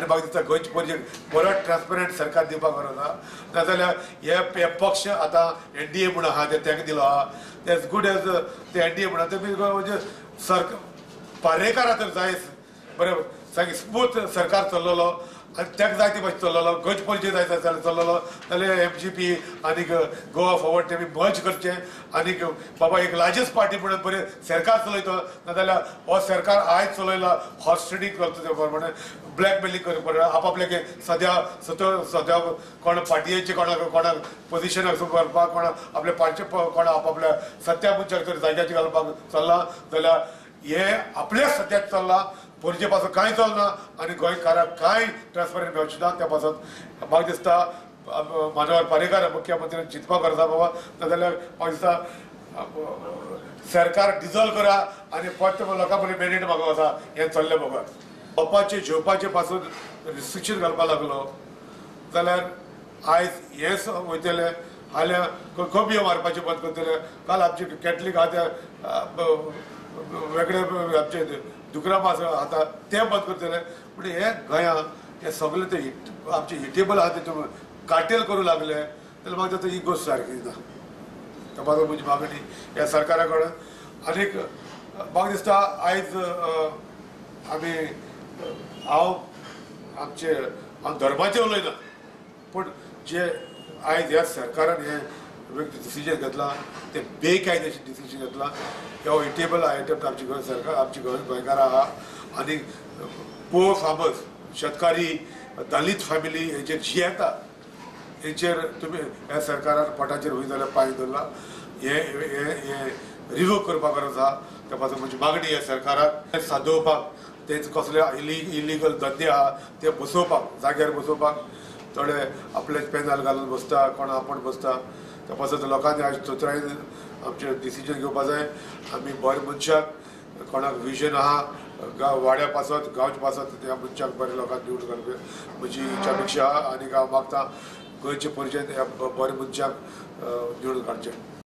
आनी म्हाका दिसता गोंयचे पयलीं परत ट्रान्सपरंट सरकार दिवपाक गरज आहा नाजाल्यार हे पक्ष आतां NDA म्हूण आहा ते तांकां दिलो आहा ते एज गूड एज ते NDA म्हणा ते म्हणजे सरकार पार्रेकारा तर जाय बरें सारकें स्मूथ सरकार चल्लोलो आनी ताका जाय ते भाशेन चल्लोलो गोंयचे पयलीं जाय जाल्यार चल्लोलो जाल्यार MGP आनीक गोवा फॉरवर्ड तेमी मर्ज करचें आनीक बाबा एक लार्जस्ट पार्टी म्हणून बरें सरकार चलयता नाजाल्यार हो सरकार आयज चलयला हॉर्स ट्रेडिंग करता ते प्रमाणे ब्लॅकमेलिंग करता आपआपल्याक सद्या कोण पार्टयेचे कोणाक पोजिशनाक करपाक कोणाक आपल्या पार्टी कोणा आपआपल्या सत्या मनशाक जर जाग्याचेर घालपाक चल्ला जाल्यार हे आपल्याच सत्याक चल्ला पोरचे पासून कांय चलना आनी गोंयकाराक कांय ट्रान्सपरंट मेळचें ना त्या पासून म्हाका दिसता मनोहर पर्रीकार मुख्यमंत्र्यान चिंतपाक गरजा बाबा नाजाल्यार म्हाका दिसता सरकार डिजॉल्व करा आनी फक्त लोकां बरें मॅन्डेट मागो आसा हें चल्लें बाबा खावपाचे जेवपाचे पासून रिस्ट्रिक्शन घालपाक लागलो जाल्यार आयज हें वयतलें हाल्यार खोबयो मारपाचें बंद करतले काल आमचे कॅथलीक आहा ते वेगळे आमचे दुकरा मास आता ते बंद करतले पूण हे गोंयां हे सगळे ते आमचे हिटेबल आहा ते कार्टेल करूं लागले जाल्यार म्हाका दिसता ही गोश्ट सारकी ना त्या म्हजी मागणी ह्या सरकारा कडेन आनीक म्हाका दिसता आयज आमी हांव धर्माचें उलयना पूण जे आयज ह्या सरकारान हे डिसिजन घेतला ते बेकायदेशीर डिसिजन घेतला ह्यो हिटेबल आयटम आमची गोंय सरकार आमची गोंयकारां आहा आनी पुअर फार्मर्स शेतकारी दलित फॅमिली हेचेर जियेता हेचेर तुमी ह्या सरकारान पोटाचेर हूंय जाल्यार पांय दवरला हे रिव्यू करपाक गरज आहा त्या पासून म्हजी मागणी ह्या सरकाराक सादोवपाक तेच कसले इलिगल धंदे आहा ते बसोवपाक जाग्यार बसोवपाक थोडे आपले पॅनल घालून बसता कोण आपण बसता त्या पासून लोकांनी आज चोत्रायन आमचे डिसिजन घेवपाक जाय आमी बरे मनशाक कोणाक विजन आहा वाड्या पासत गांवच्या पासत त्या मनशाक बरे लोकांक निवडून घालपी म्हजी इच्छा अपेक्षा आहा आनी हांव मागता गोंयचे परिचय ह्या बरे मनशाक निवडून काडचें